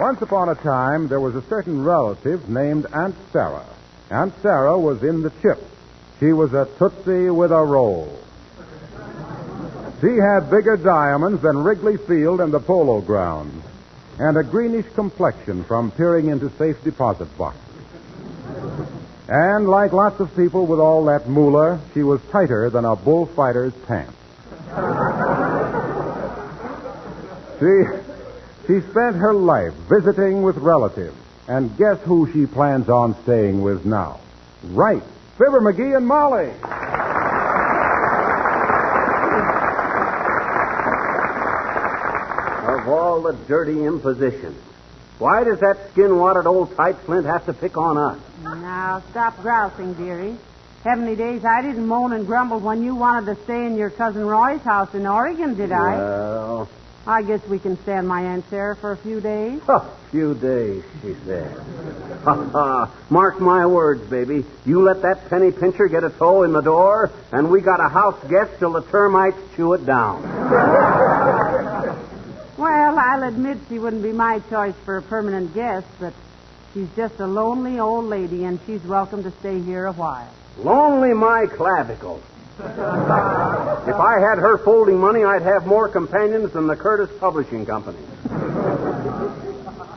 Once upon a time, there was a certain relative named Aunt Sarah. Aunt Sarah was in the chip. She was a Tootsie with a roll. She had bigger diamonds than Wrigley Field and the Polo Grounds, and a greenish complexion from peering into safe deposit boxes. And like lots of people with all that moolah, she was tighter than a bullfighter's pants. She spent her life visiting with relatives. And guess who she plans on staying with now? Right, Fibber McGee and Molly. Of all the dirty impositions, why does that skin-watered old tight flint have to pick on us? Now, stop grousing, dearie. Heavenly days, I didn't moan and grumble when you wanted to stay in your cousin Roy's house in Oregon, did I? Well, I guess we can stand my Aunt Sarah for a few days. a few days, she said. Mark my words, baby. You let that penny pincher get a toe in the door, and we got a house guest till the termites chew it down. Well, I'll admit she wouldn't be my choice for a permanent guest, but she's just a lonely old lady, and she's welcome to stay here a while. Lonely my clavicle. If I had her folding money, I'd have more companions than the Curtis Publishing Company.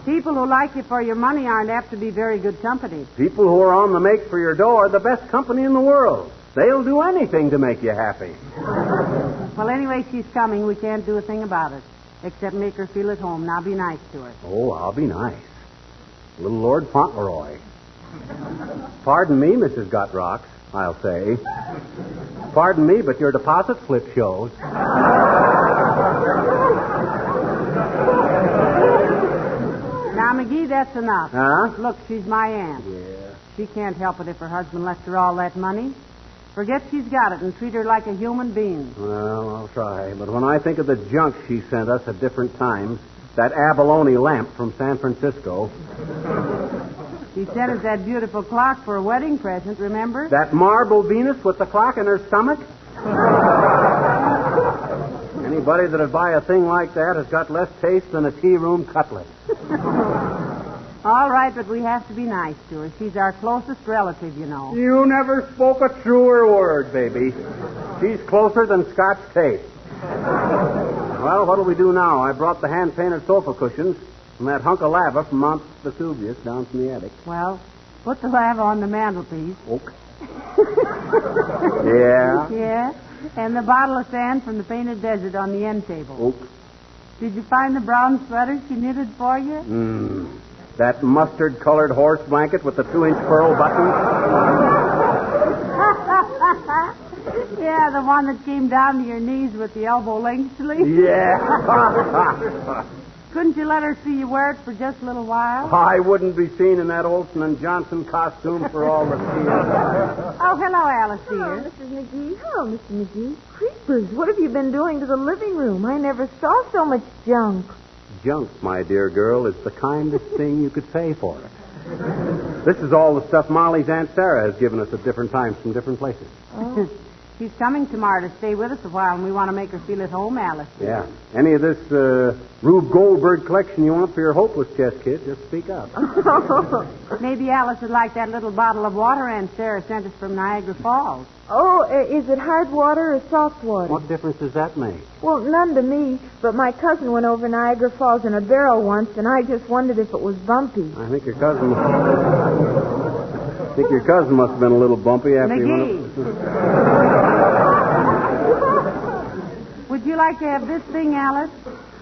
People who like you for your money aren't apt to be very good company. People who are on the make for your dough are the best company in the world. They'll do anything to make you happy. Well, anyway, she's coming. We can't do a thing about it, except make her feel at home. Now be nice to her. Oh, I'll be nice. Little Lord Fauntleroy. Pardon me, Mrs. Gotrocks, I'll say. Pardon me, but your deposit slip shows. Now, McGee, that's enough. Huh? Look, she's my aunt. Yeah. She can't help it if her husband left her all that money. Forget she's got it and treat her like a human being. Well, I'll try. But when I think of the junk she sent us at different times, that abalone lamp from San Francisco. She sent us that beautiful clock for a wedding present, remember? That marble Venus with the clock in her stomach. Anybody that'd buy a thing like that has got less taste than a tea-room cutlet. All right, but we have to be nice to her. She's our closest relative, you know. You never spoke a truer word, baby. She's closer than Scotch tape. Well, what'll we do now? I brought the hand-painted sofa cushions from that hunk of lava from Mount Vesuvius down from the attic. Well, put the lava on the mantelpiece. Okay. Yeah? Yeah, and the bottle of sand from the painted desert on the end table. Okay. Did you find the brown sweater she knitted for you? That mustard-colored horse blanket with the 2-inch pearl buttons? Yeah, the one that came down to your knees with the elbow-length sleeve? Yeah. Couldn't you let her see you wear it for just a little while? I wouldn't be seen in that Olson and Johnson costume for all the tears. Oh, hello, Alice, Hello, dear. Mrs. McGee. Hello, Mr. McGee. Creepers, what have you been doing to the living room? I never saw so much junk. Junk, my dear girl, is the kindest thing you could say for it. This is all the stuff Molly's Aunt Sarah has given us at different times from different places. Oh. She's coming tomorrow to stay with us a while, and we want to make her feel at home, Alice. Yeah. Any of this Rube Goldberg collection you want for your hopeless chest, kid, just speak up. Maybe Alice would like that little bottle of water Aunt Sarah sent us from Niagara Falls. Oh, is it hard water or soft water? What difference does that make? Well, none to me, but my cousin went over Niagara Falls in a barrel once, and I just wondered if it was bumpy. I think your cousin must have been a little bumpy after you McGee. went. Would you like to have this thing, Alice?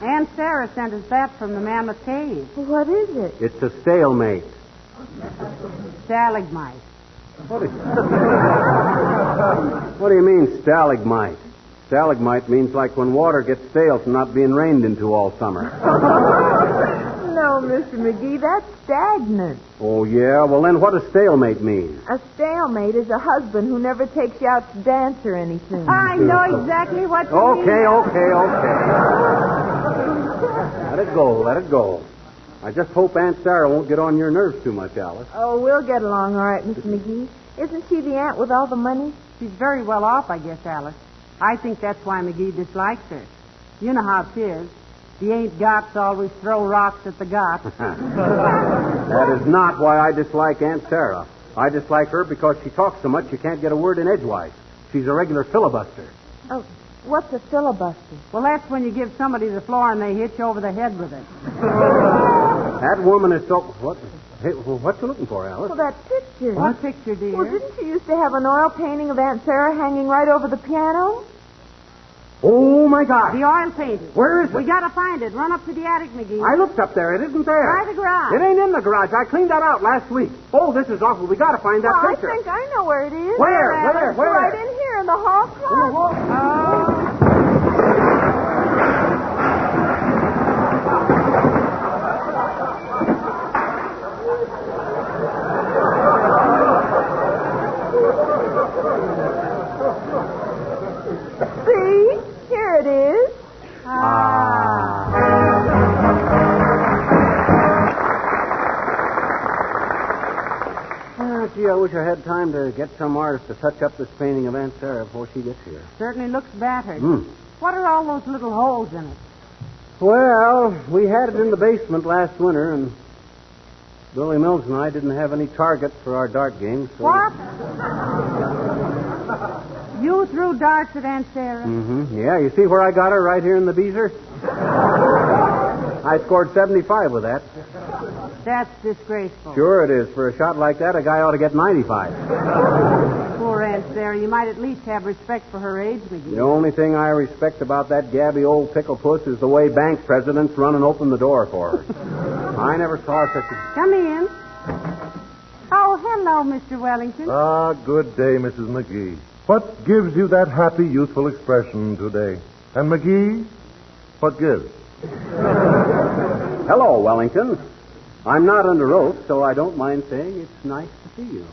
Aunt Sarah sent us that from the Mammoth Cave. What is it? It's a stalemate. Stalagmite. What do you mean, stalagmite? Stalagmite means like when water gets stale from not being rained into all summer. No, Mr. McGee, that's stagnant. Oh, yeah? Well, then what does stalemate mean? A stalemate is a husband who never takes you out to dance or anything. I know exactly what you mean. Okay. Let it go. I just hope Aunt Sarah won't get on your nerves too much, Alice. Oh, we'll get along all right, Mr. McGee. Isn't she the aunt with all the money? She's very well off, I guess, Alice. I think that's why McGee dislikes her. You know how it is. The ain't gots always throw rocks at the gots. That is not why I dislike Aunt Sarah. I dislike her because she talks so much you can't get a word in edgewise. She's a regular filibuster. Oh, what's a filibuster? Well, that's when you give somebody the floor and they hit you over the head with it. That woman is so... What? Hey, well, what you looking for, Alice? Well, that picture. What picture, dear? Well, didn't you used to have an oil painting of Aunt Sarah hanging right over the piano? Oh, my God. The oil painting. Where is it? We gotta find it. Run up to the attic, McGee. I looked up there. It isn't there. Try the garage. It ain't in the garage. I cleaned that out last week. Oh, this is awful. We gotta find that Well, picture. I think I know where it is. Where? Right in here in the hall closet. Oh. See? Here it is. Oh, gee, I wish I had time to get some artist to touch up this painting of Aunt Sarah before she gets here. Certainly looks battered. Hmm. What are all those little holes in it? Well, we had it in the basement last winter, and Billy Mills and I didn't have any target for our dart game, so... What? You threw darts at Aunt Sarah? Mm-hmm. Yeah, you see where I got her? Right here in the beezer? I scored 75 with that. That's disgraceful. Sure it is. For a shot like that, a guy ought to get 95. Poor Aunt Sarah. You might at least have respect for her age, McGee. The only thing I respect about that gabby old pickle puss is the way bank presidents run and open the door for her. I never saw such a... Come in. Oh, hello, Mr. Wellington. Ah, good day, Mrs. McGee. What gives you that happy, youthful expression today? And McGee, what gives? Hello, Wellington. I'm not under oath, so I don't mind saying it's nice to see you.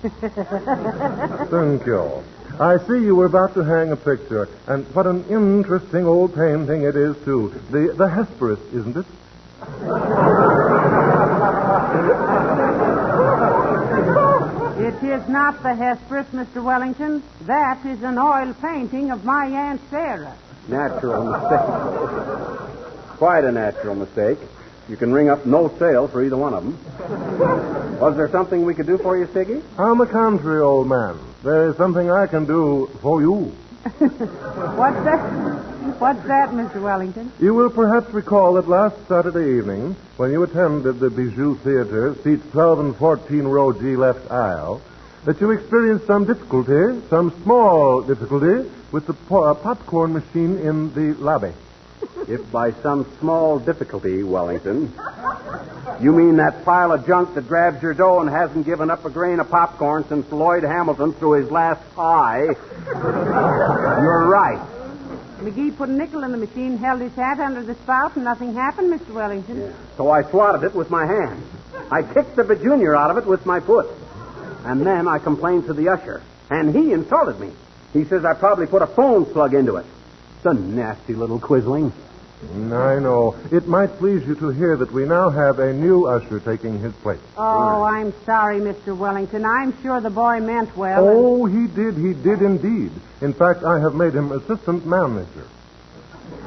Thank you. I see you were about to hang a picture, and what an interesting old painting it is, too. The Hesperus, isn't it? It is not the Hesperus, Mr. Wellington. That is an oil painting of my Aunt Sarah. Natural mistake. Quite a natural mistake. You can ring up no sale for either one of them. Was there something we could do for you, Siggy? On the contrary, old man. There is something I can do for you. What's that? What's that, Mr. Wellington? You will perhaps recall that last Saturday evening, when you attended the Bijou Theater, seats 12 and 14, row G, left aisle, that you experienced some difficulty, some small difficulty, with the popcorn machine in the lobby. If by some small difficulty, Wellington, you mean that pile of junk that grabs your dough and hasn't given up a grain of popcorn since Lloyd Hamilton threw his last pie, you're right. McGee put a nickel in the machine, held his hat under the spout, and nothing happened, Mr. Wellington. Yeah. So I swatted it with my hand. I kicked the Junior out of it with my foot. And then I complained to the usher, and he insulted me. He says I probably put a phone plug into it. The nasty little quisling. I know. It might please you to hear that we now have a new usher taking his place. Oh, I'm sorry, Mr. Wellington. I'm sure the boy meant well. Oh, he did indeed. In fact, I have made him assistant manager.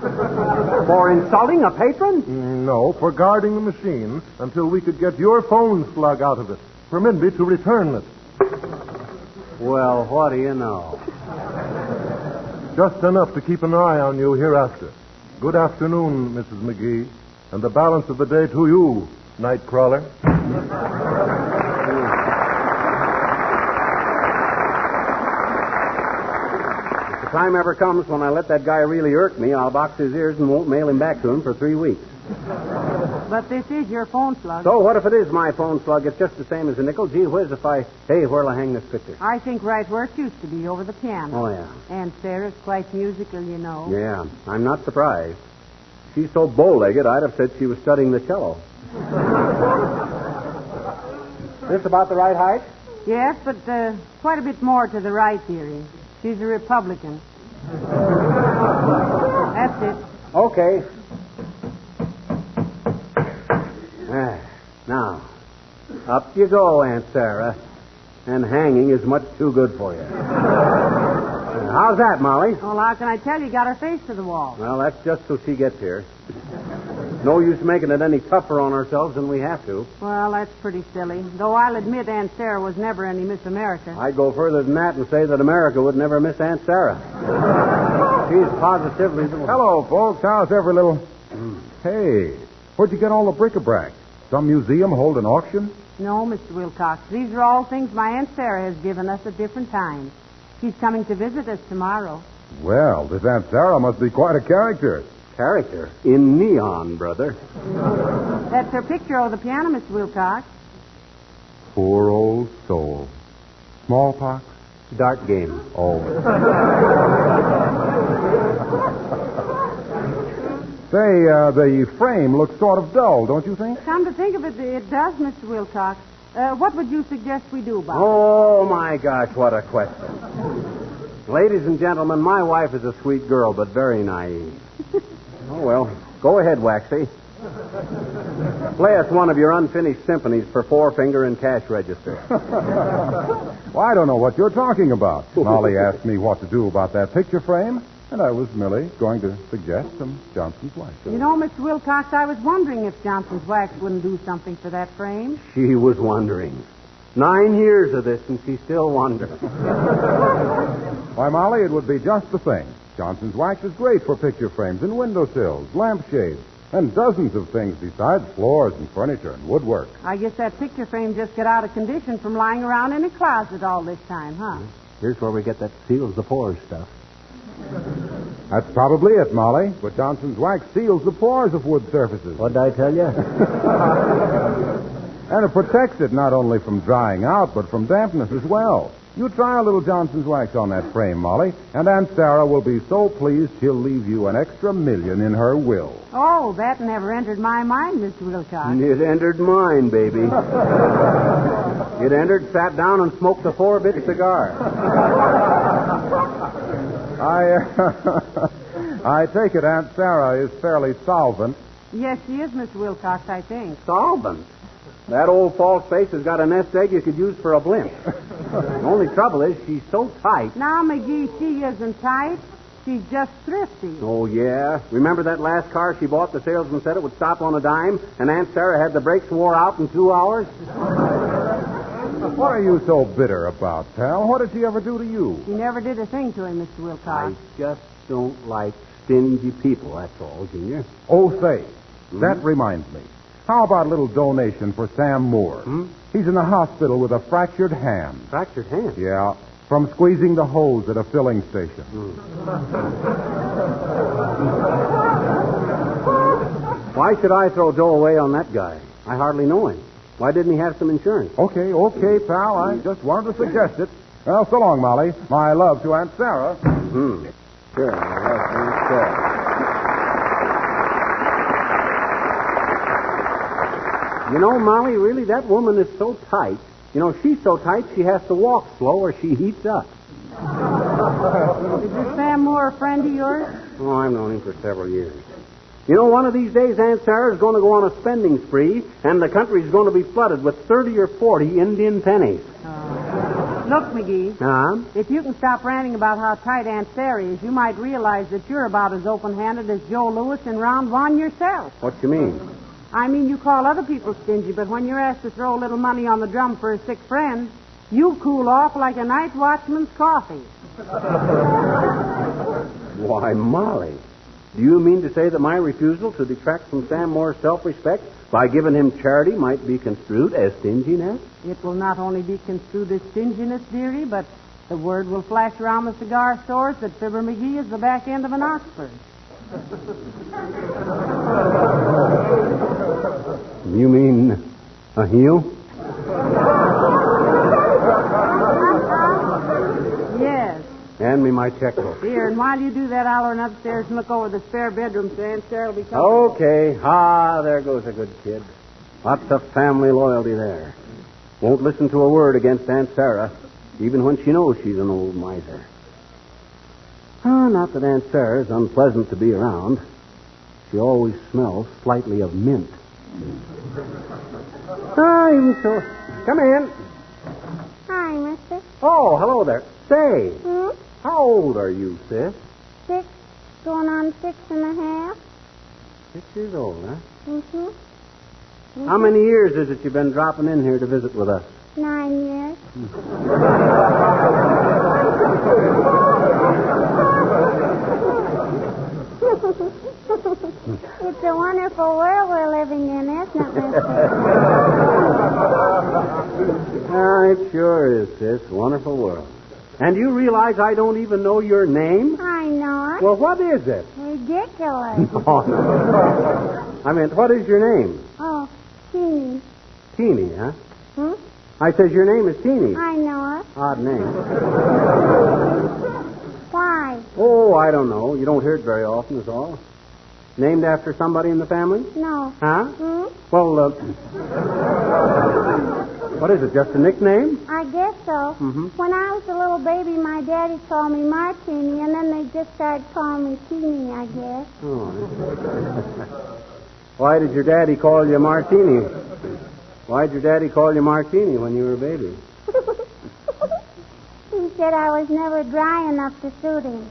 For insulting a patron? No, for guarding the machine until we could get your phone slug out of it. Permit me to return it. Well, what do you know? Just enough to keep an eye on you hereafter. Good afternoon, Mrs. McGee, and the balance of the day to you, Nightcrawler. If the time ever comes when I let that guy really irk me, I'll box his ears and won't mail him back to him for 3 weeks. But this is your phone slug. So what if it is my phone slug? It's just the same as a nickel. Gee whiz, if I... Hey, where'll I hang this picture? I think right where it used to be, over the piano. Oh, yeah. Aunt Sarah's quite musical, you know. Yeah, I'm not surprised. She's so bow-legged, I'd have said she was studying the cello. This about the right height? Yes, but quite a bit more to the right, dearie. She's a Republican. That's it. Okay. Now, up you go, Aunt Sarah. And hanging is much too good for you. How's that, Molly? Well, how can I tell you? Got her face to the wall. Well, that's just till she gets here. No use making it any tougher on ourselves than we have to. Well, that's pretty silly. Though I'll admit Aunt Sarah was never any Miss America. I'd go further than that and say that America would never miss Aunt Sarah. She's positively... Hello, folks. How's every little... Hey, where'd you get all the bric-a-brac? Some museum hold an auction? No, Mr. Wilcox. These are all things my Aunt Sarah has given us at different times. She's coming to visit us tomorrow. Well, this Aunt Sarah must be quite a character. Character? In neon, brother. That's her picture of the piano, Mr. Wilcox. Poor old soul. Smallpox? Dart game. Oh. Say, the frame looks sort of dull, don't you think? Come to think of it, it does, Mr. Wilcox. What would you suggest we do about it? Oh, my gosh, what a question. Ladies and gentlemen, my wife is a sweet girl, but very naive. Oh, well, go ahead, Waxy. Play us one of your unfinished symphonies for four-finger and cash register. Well, I don't know what you're talking about. Molly asked me what to do about that picture frame, and I was merely going to suggest some Johnson's wax. You know, Mr. Wilcox, I was wondering if Johnson's wax wouldn't do something for that frame. She was wondering. 9 years of this, and she still wonders. Why, Molly, it would be just the thing. Johnson's wax is great for picture frames and windowsills, lampshades, and dozens of things besides floors and furniture and woodwork. I guess that picture frame just got out of condition from lying around in a closet all this time, huh? Here's where we get that seals the pores stuff. That's probably it, Molly. But Johnson's wax seals the pores of wood surfaces. What'd I tell you? And it protects it not only from drying out, but from dampness as well. You try a little Johnson's wax on that frame, Molly, and Aunt Sarah will be so pleased she'll leave you an extra $1 million in her will. Oh, that never entered my mind, Mr. Wilcox. It entered mine, baby. It entered, sat down, and smoked a 4-bit cigar. I take it Aunt Sarah is fairly solvent. Yes, she is, Mr. Wilcox, I think. Solvent? That old false face has got a nest egg you could use for a blimp. The only trouble is she's so tight. Now, McGee, she isn't tight. She's just thrifty. Oh, yeah? Remember that last car she bought? The salesman said it would stop on a dime, and Aunt Sarah had the brakes wore out in 2 hours? What are you so bitter about, pal? What did she ever do to you? She never did a thing to him, Mr. Wilcox. I just don't like stingy people, that's all, Junior. Oh, say, that reminds me. How about a little donation for Sam Moore? He's in the hospital with a fractured hand. Fractured hand? Yeah, from squeezing the hose at a filling station. Why should I throw dough away on that guy? I hardly know him. Why didn't he have some insurance? Okay, pal. I just wanted to suggest it. Well, so long, Molly. My love to Aunt Sarah. Sure, my love to Aunt Sarah. You know, Molly, really, that woman is so tight. You know, she's so tight she has to walk slow or she heats up. Is this Sam Moore a friend of yours? Oh, I've known him for several years. You know, one of these days, Aunt Sarah's going to go on a spending spree, and the country's going to be flooded with 30 or 40 Indian pennies. Look, McGee, if you can stop ranting about how tight Aunt Sarah is, you might realize that you're about as open-handed as Joe Louis in round one yourself. What you mean? I mean, you call other people stingy, but when you're asked to throw a little money on the drum for a sick friend, you cool off like a night watchman's coffee. Why, Molly, do you mean to say that my refusal to detract from Sam Moore's self-respect by giving him charity might be construed as stinginess? It will not only be construed as stinginess, dearie, but the word will flash around the cigar stores that Fibber McGee is the back end of an Oxford. You mean a heel? Yes. Hand me my checkbook. Here, and while you do that, I'll run upstairs and look over the spare bedroom so Aunt Sarah will be coming. Okay. There goes a good kid. Lots of family loyalty there. Won't listen to a word against Aunt Sarah, even when she knows she's an old miser. Not that Aunt Sarah's unpleasant to be around. She always smells slightly of mint. Even so. Come in. Hi, mister. Oh, hello there. Say, how old are you, sis? 6, going on 6 and a half. 6 years old, huh? Mm-hmm. How many years is it you've been dropping in here to visit with us? 9 years. It's a wonderful world we're living in, isn't it, mister? It sure is, sis. Wonderful world. And you realize I don't even know your name? I know it. Well, what is it? Ridiculous. I meant, what is your name? Oh, Teeny. Teeny, huh? Hmm? I says your name is Teeny. I know it. Odd name. Why? Oh, I don't know. You don't hear it very often, is all. Named after somebody in the family? No. Huh? Hmm? Well, what is it, just a nickname? I guess so. Mm-hmm. When I was a little baby, my daddy called me Martini, and then they just started calling me Teeny, I guess. Oh. Why did your daddy call you Martini? Why did your daddy call you Martini when you were a baby? He said I was never dry enough to suit him.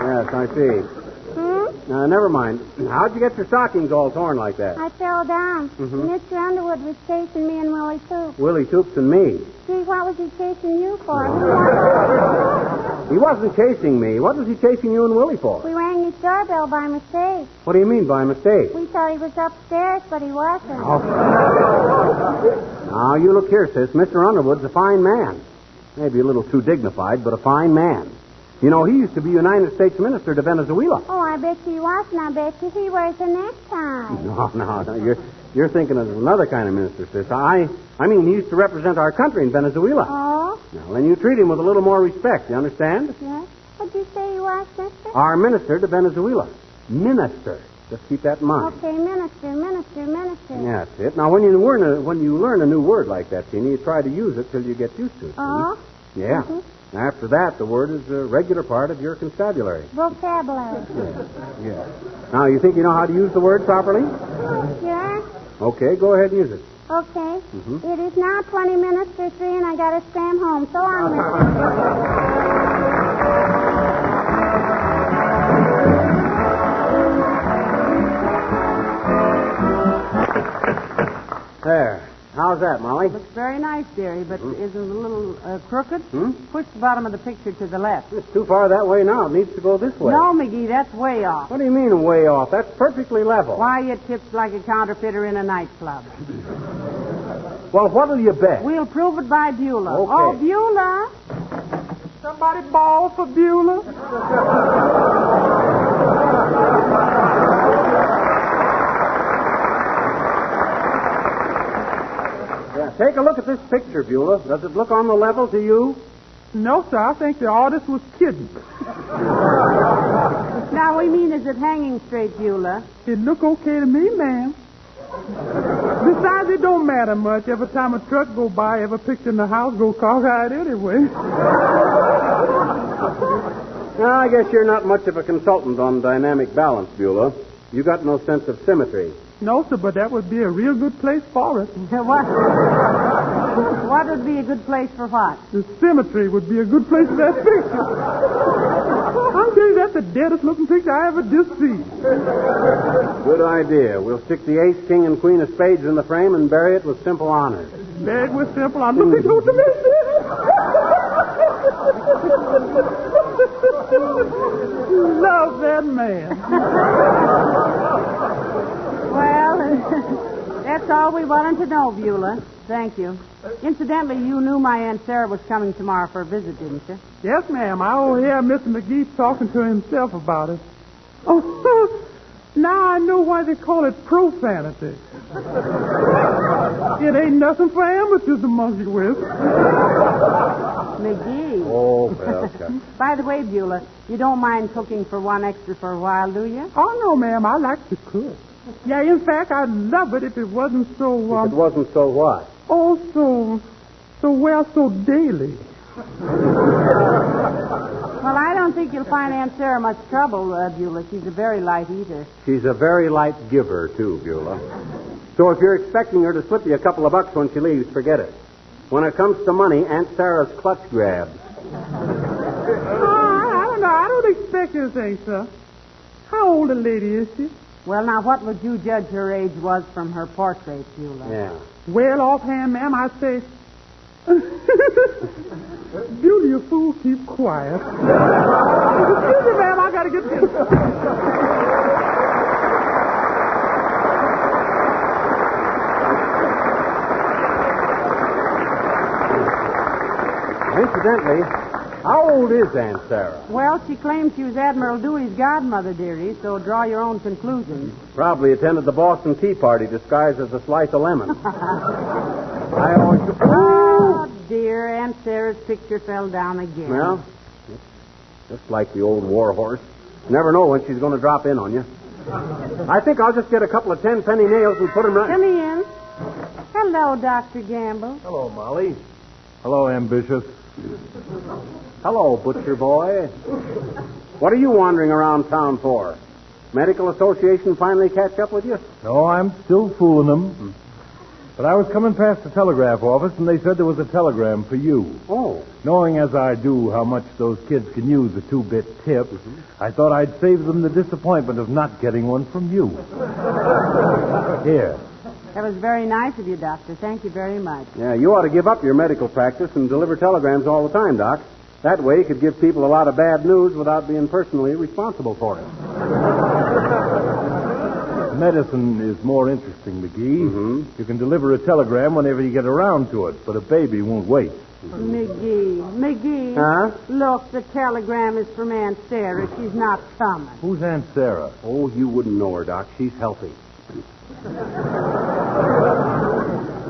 Yes, I see. Never mind. How'd you get your stockings all torn like that? I fell down. Mm-hmm. Mr. Underwood was chasing me and Willie Toops. Willie Toops and me. Gee, what was he chasing you for? He wasn't chasing me. What was he chasing you and Willie for? We rang his doorbell by mistake. What do you mean by mistake? We thought he was upstairs, but he wasn't. Oh. Now, you look here, sis. Mr. Underwood's a fine man. Maybe a little too dignified, but a fine man. You know, he used to be United States Minister to Venezuela. Oh, I bet he wasn't. I bet you he wears a necktie. No. You're thinking of another kind of minister, sis. I mean, he used to represent our country in Venezuela. Oh? Now, then you treat him with a little more respect, you understand? Yes. What'd you say he was, mister? Our minister to Venezuela. Minister. Just keep that in mind. Okay, minister. Yeah, that's it. Now, when you learn a new word like that, Teeny, you try to use it till you get used to it. Oh? Yeah. Mm-hmm. After that, the word is a regular part of your constabulary. Vocabulary. Yeah. Now, you think you know how to use the word properly? Sure. Okay, go ahead and use it. Okay. Mm-hmm. It is now 20 minutes to 3, and I got to scram home. So long, mister. There. How's that, Molly? Looks very nice, dearie, but isn't a little crooked? Hmm? Push the bottom of the picture to the left. It's too far that way now. It needs to go this way. No, McGee, that's way off. What do you mean way off? That's perfectly level. Why, you tips like a counterfeiter in a nightclub. Well, what'll you bet? We'll prove it by Beulah. Okay. Oh, Beulah. Somebody bawl for Beulah? Take a look at this picture, Beulah. Does it look on the level to you? No, sir. I think the artist was kidding. Now, we mean, is it hanging straight, Beulah? It look okay to me, ma'am. Besides, it don't matter much. Every time a truck go by, every picture in the house go cockeyed anyway. Now, I guess you're not much of a consultant on dynamic balance, Beulah. You got no sense of symmetry. No, sir, but that would be a real good place for it. What would be a good place for what? The symmetry would be a good place for that picture. I'm telling you, that's the deadest looking picture I ever did see. Good idea. We'll stick the ace, king, and queen of spades in the frame and bury it with simple honors. Buried with simple honors. Look at those to me. Love that man. Well, that's all we wanted to know, Beulah. Thank you. Incidentally, you knew my Aunt Sarah was coming tomorrow for a visit, didn't you? Yes, ma'am. I overhear Mr. McGee talking to himself about it. Oh, now I know why they call it profanity. It ain't nothing for amateurs to monkey with. McGee. Oh, well, By the way, Beulah, you don't mind cooking for one extra for a while, do you? Oh, no, ma'am. I like to cook. Yeah, in fact, I'd love it if it wasn't so... If it wasn't so what? Oh, so daily. Well, I don't think you'll find Aunt Sarah much trouble, Beulah. She's a very light eater. She's a very light giver, too, Beulah. So if you're expecting her to slip you a couple of bucks when she leaves, forget it. When it comes to money, Aunt Sarah's clutch grabs. I don't know. I don't expect anything, sir. How old a lady is she? Well, now, what would you judge her age was from her portrait, Beulah? Yeah. Well, offhand, ma'am, I'd say... Beulah, you fool, keep quiet. Excuse me, ma'am, I got to get this. Incidentally, how old is Aunt Sarah? Well, she claims she was Admiral Dewey's godmother, dearie, so draw your own conclusions. Probably attended the Boston Tea Party disguised as a slice of lemon. I always... Oh, dear, Aunt Sarah's picture fell down again. Well, just like the old war horse. Never know when she's going to drop in on you. I think I'll just get a couple of 10-penny nails and put them right... Come in. Hello, Dr. Gamble. Hello, Molly. Hello, Ambitious. Hello, butcher boy. What are you wandering around town for? Medical Association finally catch up with you? No, I'm still fooling them. But I was coming past the telegraph office, and they said there was a telegram for you. Oh. Knowing as I do how much those kids can use a 2-bit tip, I thought I'd save them the disappointment of not getting one from you. Here. That was very nice of you, Doctor. Thank you very much. Yeah, you ought to give up your medical practice and deliver telegrams all the time, Doc. That way you could give people a lot of bad news without being personally responsible for it. Medicine is more interesting, McGee. Mm-hmm. You can deliver a telegram whenever you get around to it, but a baby won't wait. McGee. Huh? Look, the telegram is from Aunt Sarah. She's not coming. Who's Aunt Sarah? Oh, you wouldn't know her, Doc. She's healthy.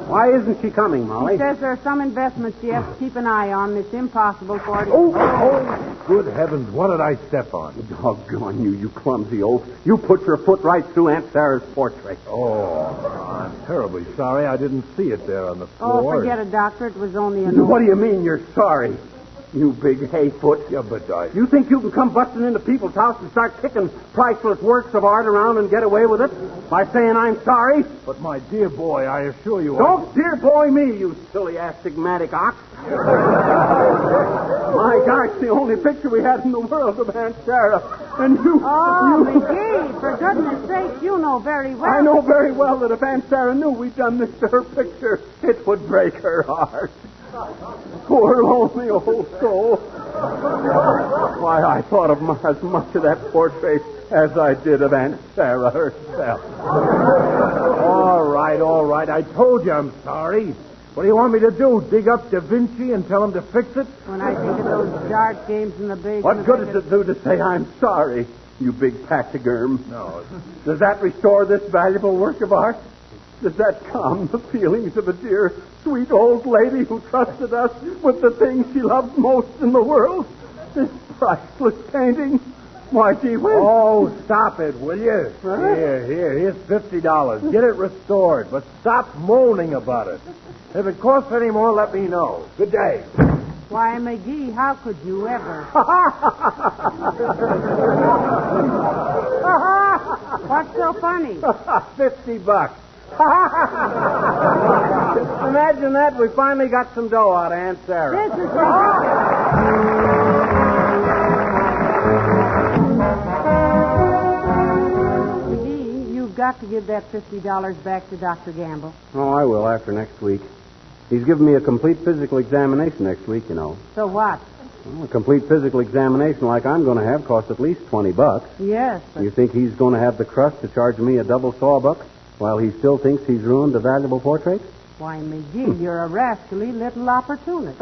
Why isn't she coming, Molly? She says there are some investments she has to keep an eye on, and it's impossible for her to... Oh, good heavens, what did I step on? Doggone you, you clumsy oaf. You put your foot right through Aunt Sarah's portrait. Oh, I'm terribly sorry. I didn't see it there on the Oh, floor. forget it, Doctor. It was only a... What do you mean you're sorry? You big hayfoot. Yeah, but You think you can come busting into people's house and start kicking priceless works of art around and get away with it? By saying I'm sorry? But, my dear boy, I assure you... Don't dear boy me, you silly astigmatic ox. My gosh, the only picture we had in the world of Aunt Sarah. And you... Oh, McGee, for goodness sake, you know very well... I know very well that if Aunt Sarah knew we'd done this to her picture, it would break her heart. Poor lonely old soul. Why, I thought of as much of that portrait as I did of Aunt Sarah herself. All right. I told you I'm sorry. What do you want me to do? Dig up Da Vinci and tell him to fix it? When I think of those dart games in the basement... What good does it do to say I'm sorry, you big pachyderm? No. Does that restore this valuable work of art? Does that calm the feelings of a dear, sweet old lady who trusted us with the things she loved most in the world? This priceless painting? Why, gee whiz. Oh, stop it, will you? Huh? Here's $50. Get it restored, but stop moaning about it. If it costs any more, let me know. Good day. Why, McGee, how could you ever? What's so funny? $50. Imagine that. We finally got some dough out of Aunt Sarah. This is... McGee, you've got to give that $50 back to Dr. Gamble. Oh, I will after next week. He's giving me a complete physical examination next week, you know. So what? Well, a complete physical examination like I'm going to have costs at least $20. Yes, but... You think he's going to have the crust to charge me a double sawbuck while he still thinks he's ruined a valuable portrait? Why, McGee, you're a rascally little opportunist.